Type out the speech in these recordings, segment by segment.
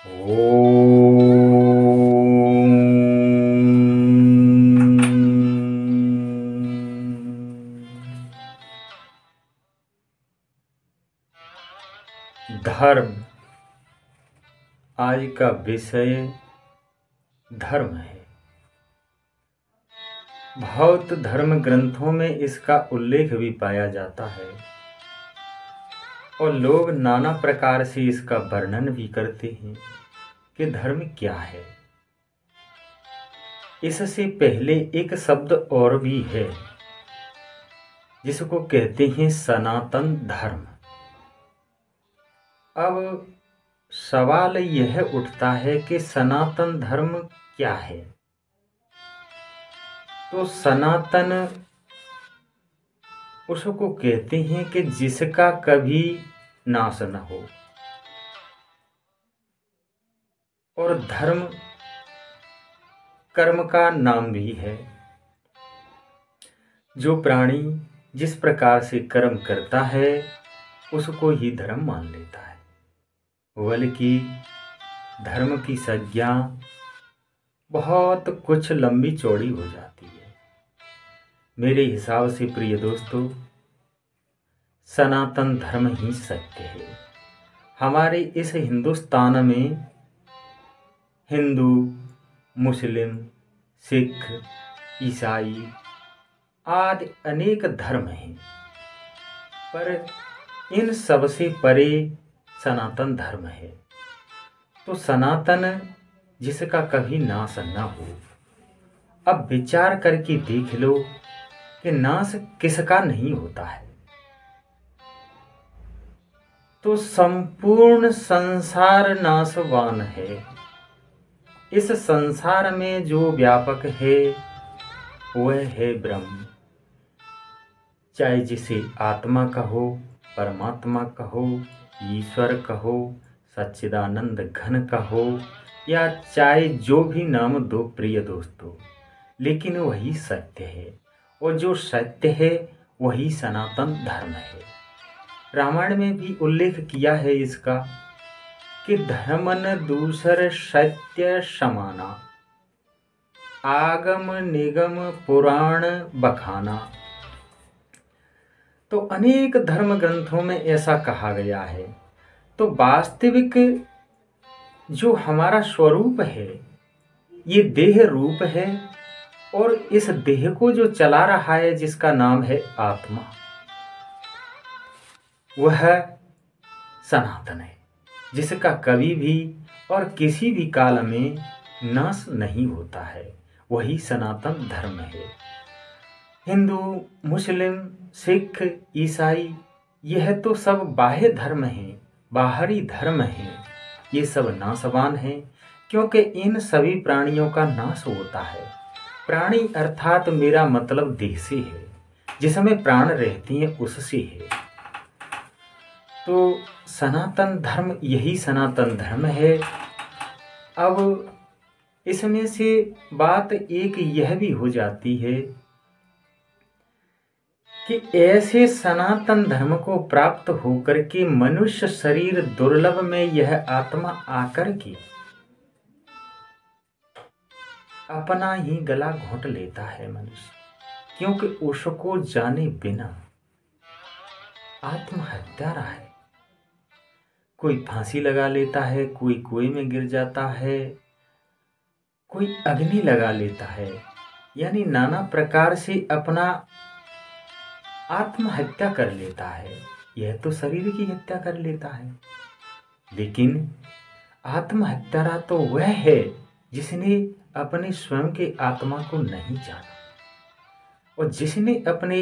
धर्म आज का विषय धर्म है। बहुत धर्म ग्रंथों में इसका उल्लेख भी पाया जाता है और लोग नाना प्रकार से इसका वर्णन भी करते हैं कि धर्म क्या है। इससे पहले एक शब्द और भी है जिसको कहते हैं सनातन धर्म। अब सवाल यह उठता है कि सनातन धर्म क्या है। तो सनातन उसको कहते हैं कि जिसका कभी नाश न हो, और धर्म कर्म का नाम भी है। जो प्राणी जिस प्रकार से कर्म करता है उसको ही धर्म मान लेता है, बल्कि धर्म की संज्ञा बहुत कुछ लंबी चौड़ी हो जाती है। मेरे हिसाब से प्रिय दोस्तों, सनातन धर्म ही सत्य है। हमारे इस हिंदुस्तान में हिंदू, मुस्लिम, सिख, ईसाई आदि अनेक धर्म हैं, पर इन सबसे परे सनातन धर्म है। तो सनातन जिसका कभी नाश न हो। अब विचार करके देख लो कि नाश किसका नहीं होता है। तो संपूर्ण संसार नाशवान है। इस संसार में जो व्यापक है वह है ब्रह्म। चाहे जिसे आत्मा कहो, परमात्मा कहो, ईश्वर कहो, सच्चिदानंद घन कहो, या चाहे जो भी नाम दो प्रिय दोस्तों, लेकिन वही सत्य है। और जो सत्य है वही सनातन धर्म है। रामायण में भी उल्लेख किया है इसका कि धर्मन दूसर सत्य समाना, आगम निगम पुराण बखाना। तो अनेक धर्म ग्रंथों में ऐसा कहा गया है। तो वास्तविक जो हमारा स्वरूप है ये देह रूप है, और इस देह को जो चला रहा है जिसका नाम है आत्मा, वह सनातन है, जिसका कभी भी और किसी भी काल में नाश नहीं होता है। वही सनातन धर्म है। हिंदू, मुस्लिम, सिख, ईसाई यह तो सब बाह्य धर्म हैं, बाहरी धर्म हैं। ये सब नाशवान हैं, क्योंकि इन सभी प्राणियों का नाश होता है। प्राणी अर्थात मेरा मतलब देह से है, जिसमें प्राण रहती हैं उससे है। तो सनातन धर्म यही सनातन धर्म है। अब इसमें से बात एक यह भी हो जाती है कि ऐसे सनातन धर्म को प्राप्त होकर के मनुष्य शरीर दुर्लभ में यह आत्मा आकर के अपना ही गला घोंट लेता है मनुष्य, क्योंकि उसको जाने बिना आत्महत्यारा है। कोई फांसी लगा लेता है, कोई कुएं में गिर जाता है, कोई अग्नि लगा लेता है, यानी नाना प्रकार से अपना आत्महत्या कर लेता है। यह तो शरीर की हत्या कर लेता है, लेकिन आत्महत्यारा तो वह है जिसने अपने स्वयं के आत्मा को नहीं जाना, और जिसने अपने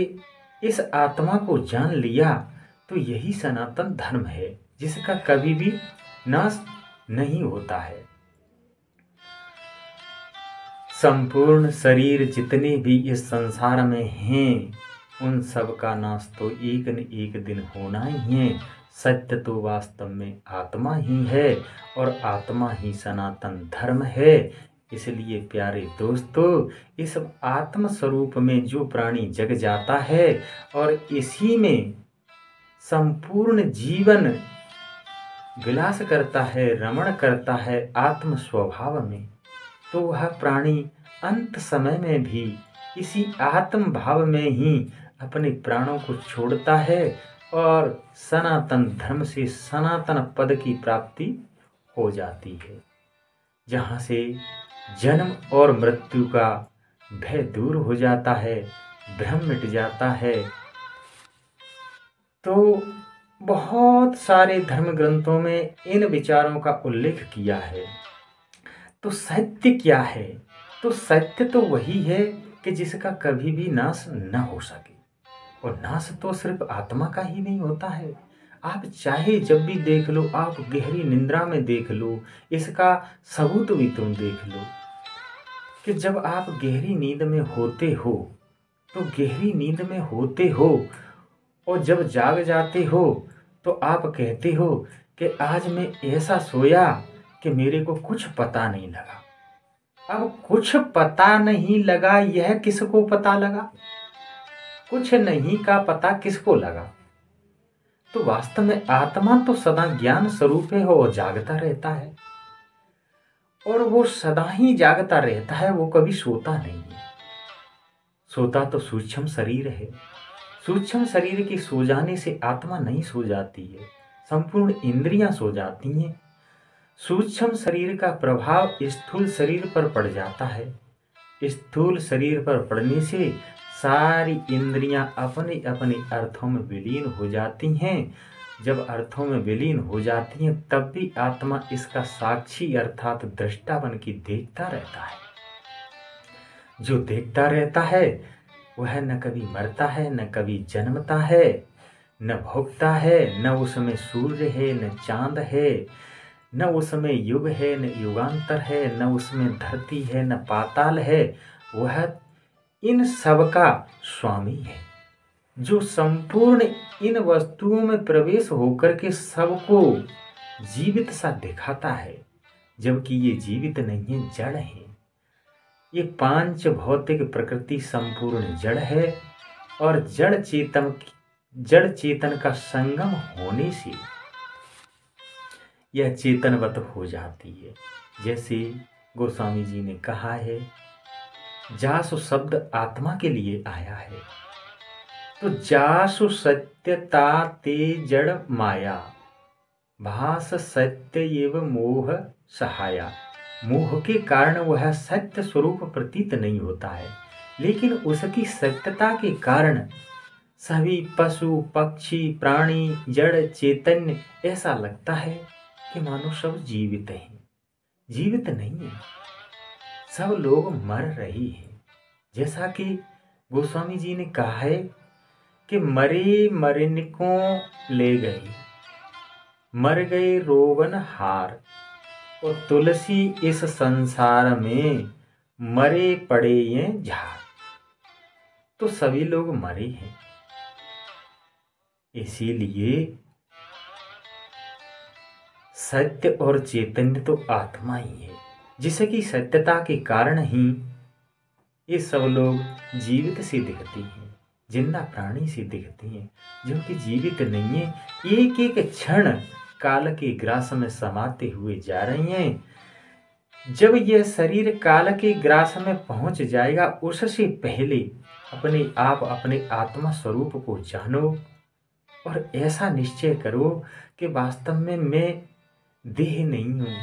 इस आत्मा को जान लिया तो यही सनातन धर्म है, जिसका कभी भी नाश नहीं होता है। संपूर्ण शरीर जितने भी इस संसार में हैं उन सब का नाश तो एक न एक दिन होना ही है। सत्य तो वास्तव में आत्मा ही है, और आत्मा ही सनातन धर्म है। इसलिए प्यारे दोस्तों, इस आत्म स्वरूप में जो प्राणी जग जाता है और इसी में संपूर्ण जीवन विलास करता है, रमण करता है आत्म स्वभाव में, तो वह प्राणी अंत समय में भी इसी आत्म भाव में ही अपने प्राणों को छोड़ता है और सनातन धर्म से सनातन पद की प्राप्ति हो जाती है, जहाँ से जन्म और मृत्यु का भय दूर हो जाता है, भ्रम मिट जाता है। तो बहुत सारे धर्म ग्रंथों में इन विचारों का उल्लेख किया है। तो सत्य क्या है? तो सत्य तो वही है कि जिसका कभी भी नाश न हो सके, और नाश तो सिर्फ आत्मा का ही नहीं होता है। आप चाहे जब भी देख लो, आप गहरी निद्रा में देख लो, इसका सबूत भी तुम देख लो कि जब आप गहरी नींद में होते हो, तो गहरी नींद में होते हो और जब जाग जाते हो तो आप कहते हो कि आज मैं ऐसा सोया कि मेरे को कुछ पता नहीं लगा। अब कुछ पता नहीं लगा, यह किसको पता लगा? कुछ नहीं का पता किसको लगा? तो वास्तव में आत्मा तो सदा ज्ञान स्वरूप है और जागता रहता है, और वो सदा ही जागता रहता है, वो कभी सोता नहीं है। सोता तो सूक्ष्म शरीर है। सूक्ष्म शरीर के सो जाने से आत्मा नहीं सो जाती है, संपूर्ण इंद्रियां सो जाती हैं। सूक्ष्म शरीर का प्रभाव स्थूल शरीर पर पड़ जाता है। स्थूल शरीर पर पड़ने से सारी इंद्रियां अपने अपने अर्थों में विलीन हो जाती हैं। जब अर्थों में विलीन हो जाती हैं तब भी आत्मा इसका साक्षी अर्थात दृष्टा बन के देखता रहता है। जो देखता रहता है वह न कभी मरता है, न कभी जन्मता है, न भोगता है, न उसमें सूर्य है, न चांद है, न उसमें युग है, न युगांतर है, न उसमें धरती है, न पाताल है। वह इन सब का स्वामी है, जो संपूर्ण इन वस्तुओं में प्रवेश होकर के सबको जीवित सा दिखाता है, जबकि ये जीवित नहीं है, जड़ है। ये पांच भौतिक प्रकृति संपूर्ण जड़ है, और जड़ चेतन का संगम होने से यह चेतनवत हो जाती है। जैसे गोस्वामी जी ने कहा है, जासु शब्द आत्मा के लिए आया है, तो जासु सत्यता ते जड़ माया, भास सत्य एवं मोह सहाया। मोह के कारण वह सत्य स्वरूप प्रतीत नहीं होता है, लेकिन उसकी सत्यता के कारण सभी पशु पक्षी प्राणी जड़ चैतन्य ऐसा लगता है कि मानो सब जीवित हैं। जीवित नहीं है, सब लोग मर रहे हैं। जैसा कि गोस्वामी जी ने कहा है कि मरे मरने को ले गए, मर गए रोवन हार, और तुलसी इस संसार में मरे पड़े ये झाड़। तो सभी लोग मरे हैं, इसीलिए सत्य और चैतन्य तो आत्मा ही है, जिसकी सत्यता के कारण ही ये सब लोग जीवित से दिखते हैं, जिंदा प्राणी से दिखते हैं, जो कि जीवित नहीं है। एक एक क्षण काल के ग्रास में समाते हुए जा रही हैं। जब यह शरीर काल के ग्रास में पहुंच जाएगा, उससे पहले अपने आप अपने आत्मा स्वरूप को जानो और ऐसा निश्चय करो कि वास्तव में मैं देह नहीं हूँ,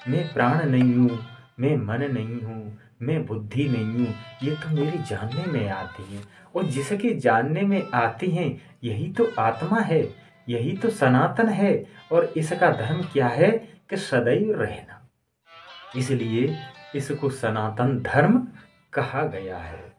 मैं प्राण नहीं हूँ, मैं मन नहीं हूँ, मैं बुद्धि नहीं हूँ। ये तो मेरे जानने में आती हैं, और जिसके जानने में आती हैं यही तो आत्मा है, यही तो सनातन है। और इसका धर्म क्या है कि सदैव रहना, इसलिए इसको सनातन धर्म कहा गया है।